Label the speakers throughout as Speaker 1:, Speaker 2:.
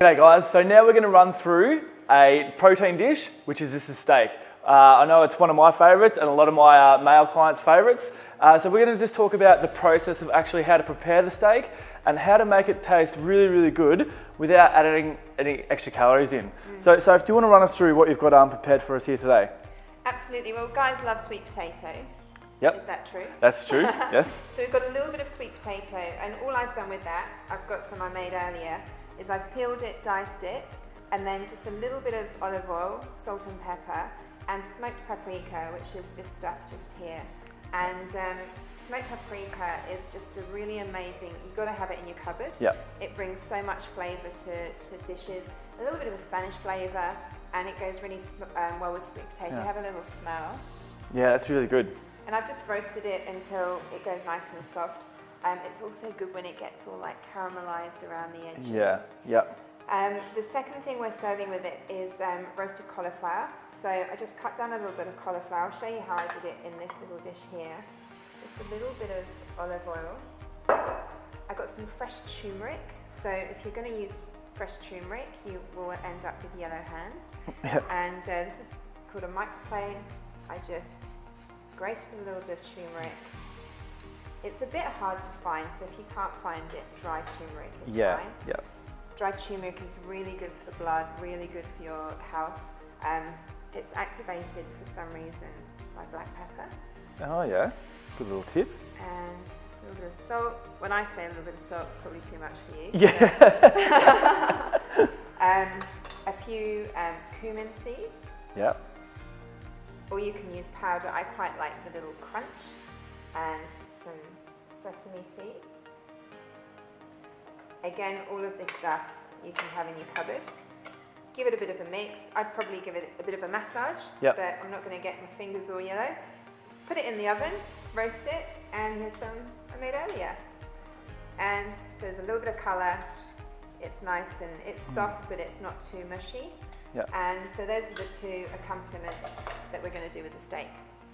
Speaker 1: G'day guys, so now we're going to run through a protein dish, which is this steak. I know it's one of my favourites and a lot of my male clients' favourites. So we're going to just talk about the process of actually how to prepare the steak and how to make it taste really, really good without adding any extra calories in. So do you want to run us through what you've got prepared for us here today?
Speaker 2: Absolutely. Well, guys love sweet potato.
Speaker 1: Yep.
Speaker 2: Is that true?
Speaker 1: That's true, yes.
Speaker 2: So we've got a little bit of sweet potato, and all I've done with that, I've got some I made earlier, is I've peeled it, diced it, and then just a little bit of olive oil, salt and pepper, and smoked paprika, which is this stuff just here. And smoked paprika is just a really amazing, you've got to have it in your cupboard.
Speaker 1: Yep.
Speaker 2: It brings so much flavour to dishes, a little bit of a Spanish flavour, and it goes really well with sweet potato.
Speaker 1: Yeah.
Speaker 2: Have a little smell.
Speaker 1: Yeah, that's really good.
Speaker 2: And I've just roasted it until it goes nice and soft. It's also good when it gets all like caramelized around the edges.
Speaker 1: Yeah, yep.
Speaker 2: The second thing we're serving with it is roasted cauliflower. So I just cut down a little bit of cauliflower. I'll show you how I did it in this little dish here. Just a little bit of olive oil. I got some fresh turmeric. So if you're going to use fresh turmeric, you will end up with yellow hands.
Speaker 1: Yep.
Speaker 2: And this is called a microplane. I just grated a little bit of turmeric. It's a bit hard to find, so if you can't find it, dry turmeric is fine.
Speaker 1: Yeah.
Speaker 2: Dry turmeric is really good for the blood, really good for your health. It's activated for some reason by black pepper.
Speaker 1: Oh yeah, good little tip.
Speaker 2: And a little bit of salt. When I say a little bit of salt, it's probably too much for you.
Speaker 1: Yeah.
Speaker 2: A few cumin seeds.
Speaker 1: Yep.
Speaker 2: Or you can use powder. I quite like the little crunch, and some sesame seeds. Again, all of this stuff you can have in your cupboard. Give it a bit of a mix. I'd probably give it a bit of a massage,
Speaker 1: Yep.
Speaker 2: but I'm not going to get my fingers all yellow. Put it in the oven, roast it, and here's some I made earlier. And so there's a little bit of colour. It's nice and it's soft, but it's not too mushy.
Speaker 1: Yep.
Speaker 2: And so those are the two accompaniments that we're going to do with the steak.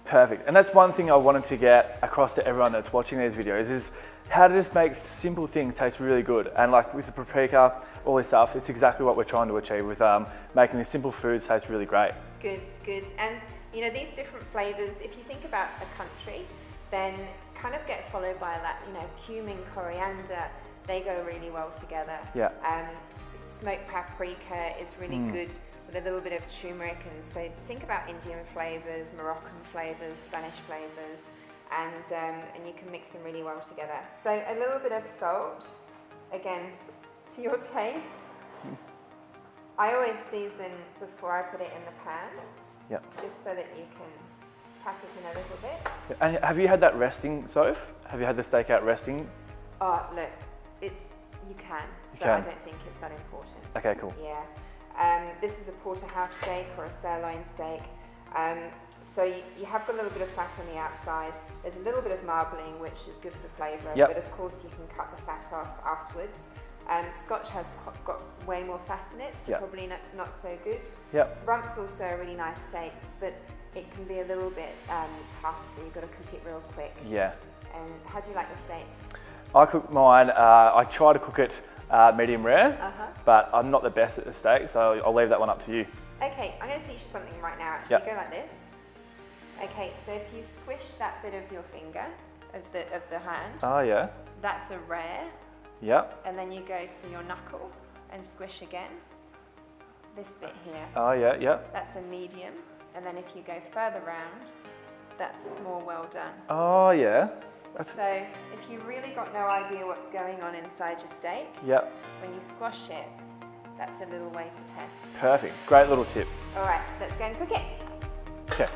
Speaker 1: Perfect. And that's one thing I wanted to get across to everyone that's watching these videos is how to just make simple things taste really good. And like with the paprika, all this stuff, it's exactly what we're trying to achieve with making these simple foods taste really great.
Speaker 2: Good, good. And you know, these different flavours, if you think about a country, then kind of get followed by that, you know, cumin, coriander, they go really well together.
Speaker 1: Yeah.
Speaker 2: Smoked paprika is really good with a little bit of turmeric, and so think about Indian flavours, Moroccan flavours, Spanish flavours, and you can mix them really well together. So a little bit of salt, again, to your taste. I always season before I put it in the pan, just so that you can pat it in a little bit.
Speaker 1: And have you had that resting, Soph? Have you had the steak out resting?
Speaker 2: Oh, look, you can, but I don't think it's that important.
Speaker 1: Okay, cool.
Speaker 2: Yeah. This is a porterhouse steak or a sirloin steak. So you have got a little bit of fat on the outside. There's a little bit of marbling, which is good for the flavour,
Speaker 1: Yep.
Speaker 2: but of course you can cut the fat off afterwards. Scotch has got way more fat in it, so probably not so good.
Speaker 1: Yep.
Speaker 2: Rump's also a really nice steak, but it can be a little bit tough, so you've got to cook it real quick.
Speaker 1: Yeah.
Speaker 2: And how do you like your steak?
Speaker 1: I cook mine, I try to cook it medium rare, but I'm not the best at the steak, so I'll leave that one up to you.
Speaker 2: Okay, I'm going to teach you something right now, actually.
Speaker 1: Yep.
Speaker 2: Go like this. Okay, so if you squish that bit of your finger, of the hand,
Speaker 1: Oh yeah.
Speaker 2: that's a rare,
Speaker 1: Yep.
Speaker 2: and then you go to your knuckle and squish again. This bit here,
Speaker 1: Oh yeah, yep.
Speaker 2: that's a medium, and then if you go further round, that's more well done.
Speaker 1: Oh yeah.
Speaker 2: So if you really got no idea what's going on inside your steak,
Speaker 1: Yep.
Speaker 2: when you squash it, that's a little way to test.
Speaker 1: Perfect. Great little tip.
Speaker 2: All right, let's go and cook it.
Speaker 1: Okay.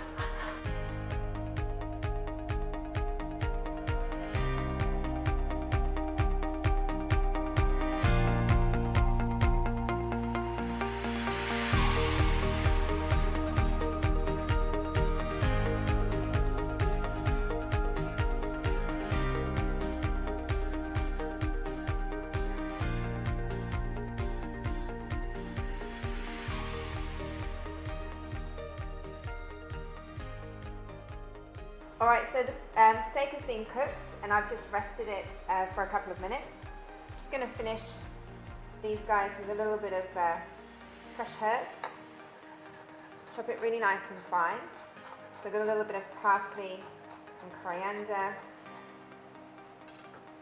Speaker 2: All right, so the steak has been cooked and I've just rested it for a couple of minutes. I'm just going to finish these guys with a little bit of fresh herbs. Chop it really nice and fine. So I've got a little bit of parsley and coriander.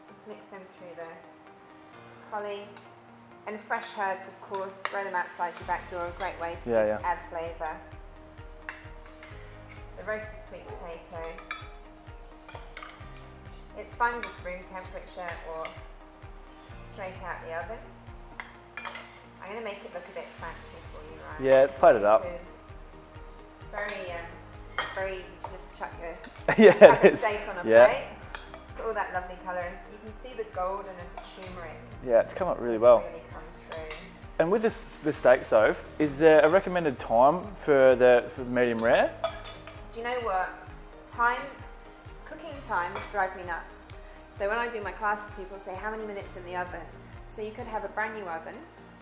Speaker 2: Just mix them through the collie. And fresh herbs, of course, grow them outside your back door, a great way to just add flavour. The roasted sweet potato. It's fine with just room temperature or straight out the oven. I'm going to make it look a bit fancy for you, right?
Speaker 1: Yeah, plate it up.
Speaker 2: Very easy to just chuck your
Speaker 1: Yeah, it is.
Speaker 2: steak on a plate. Got all that lovely colour, and you can see the golden and the turmeric.
Speaker 1: Yeah, it's come up really well.
Speaker 2: Really come through.
Speaker 1: And with this steak, Soph, is there a recommended time for the medium rare?
Speaker 2: Do you know what? Cooking times drive me nuts. So when I do my classes, people say, how many minutes in the oven? So you could have a brand new oven,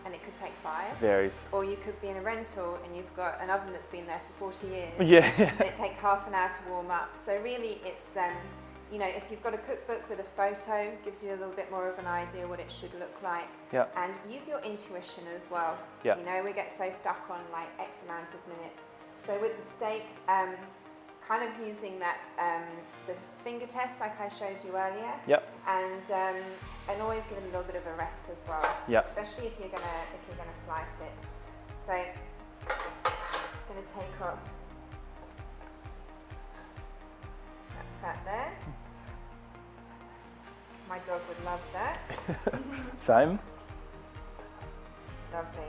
Speaker 2: and it could take 5.
Speaker 1: Varies.
Speaker 2: Or you could be in a rental and you've got an oven that's been there for 40 years.
Speaker 1: Yeah.
Speaker 2: And it takes half an hour to warm up. So really it's, you know, if you've got a cookbook with a photo, gives you a little bit more of an idea what it should look like.
Speaker 1: Yeah.
Speaker 2: And use your intuition as well.
Speaker 1: Yeah.
Speaker 2: You know, we get so stuck on like X amount of minutes. So with the steak, kind of using that, the finger test like I showed you earlier.
Speaker 1: Yep.
Speaker 2: And always give it a little bit of a rest as well.
Speaker 1: Yep.
Speaker 2: Especially if you're gonna slice it. So I'm gonna take off that fat there. My dog would love that.
Speaker 1: Same.
Speaker 2: Lovely.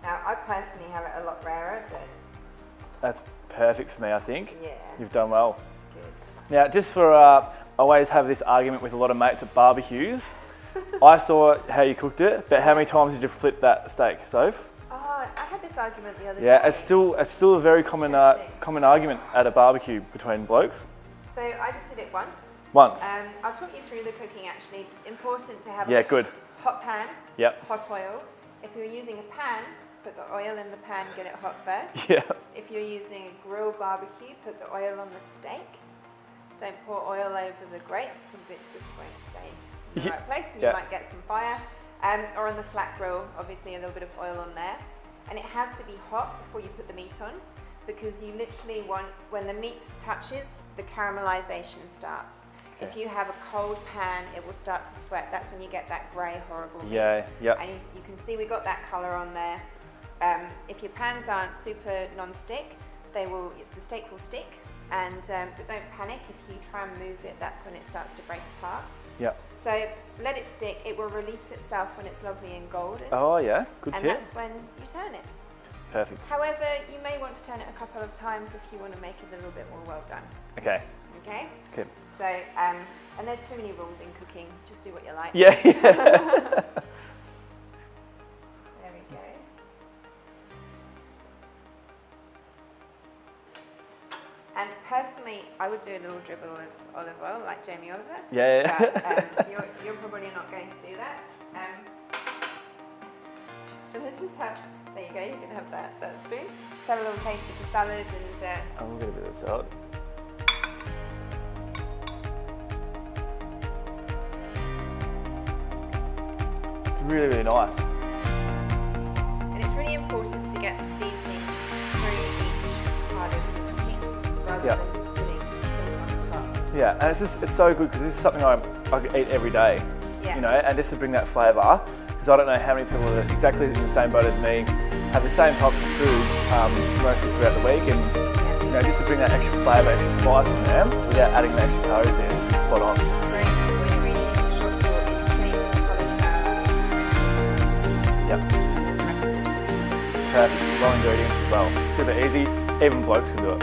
Speaker 2: Now I personally have it a lot rarer, but
Speaker 1: That's perfect for me, I think.
Speaker 2: yeah,
Speaker 1: You've done well.
Speaker 2: good.
Speaker 1: Now, just for, I always have this argument with a lot of mates at barbecues. I saw how you cooked it, but how many times did you flip that steak, Soph?
Speaker 2: Oh, I had this argument the other day.
Speaker 1: Yeah, it's still a very common
Speaker 2: Interesting.
Speaker 1: common argument at a barbecue between blokes.
Speaker 2: So I just did it once.
Speaker 1: Once.
Speaker 2: I'll talk you through the cooking actually. Important to have
Speaker 1: Yeah,
Speaker 2: a
Speaker 1: good.
Speaker 2: hot pan,
Speaker 1: Yep.
Speaker 2: hot oil. If you're using a pan, put the oil in the pan, get it hot first.
Speaker 1: Yeah.
Speaker 2: If you're using a grill barbecue, put the oil on the steak. Don't pour oil over the grates because it just won't stay in the right place and you
Speaker 1: Yeah.
Speaker 2: might get some fire. Or on the flat grill, obviously a little bit of oil on there. And it has to be hot before you put the meat on because you literally want, when the meat touches, the caramelization starts. If you have a cold pan, it will start to sweat. That's when you get that grey, horrible meat.
Speaker 1: Yeah, yep.
Speaker 2: And you can see we got that colour on there. If your pans aren't super non-stick, the steak will stick. But don't panic. If you try and move it, that's when it starts to break apart.
Speaker 1: Yep.
Speaker 2: So let it stick. It will release itself when it's lovely and golden.
Speaker 1: Oh yeah, good
Speaker 2: and
Speaker 1: tip.
Speaker 2: that's when you turn it.
Speaker 1: Perfect.
Speaker 2: However, you may want to turn it a couple of times if you want to make it a little bit more well done.
Speaker 1: Okay.
Speaker 2: Okay?
Speaker 1: Okay.
Speaker 2: So, and there's too many rules in cooking. Just do what you like.
Speaker 1: Yeah.
Speaker 2: There we go. And personally, I would do a little dribble of olive oil, like Jamie Oliver.
Speaker 1: Yeah.
Speaker 2: But you're probably not going to do that. Do you want to just have? There you go. You can have that spoon. Just have a little taste of the salad and.
Speaker 1: I'm gonna get a bit of salad. It's really, really nice.
Speaker 2: And it's really important to get the seasoning through each part of the cooking rather
Speaker 1: Yeah.
Speaker 2: than just putting salt on the top.
Speaker 1: Yeah, and it's so good because this is something I could eat every day.
Speaker 2: Yeah.
Speaker 1: You know, and just to bring that flavour, because I don't know how many people that are exactly in the same boat as me have the same types of foods mostly throughout the week, and you know, just to bring that extra flavour, extra spice in there without adding the extra calories in, it's just spot on.
Speaker 2: Great. What you really need to shop for is steak, cauliflower,
Speaker 1: Yep. Perfect. Well ingredients as well. Super easy. Even blokes can do it.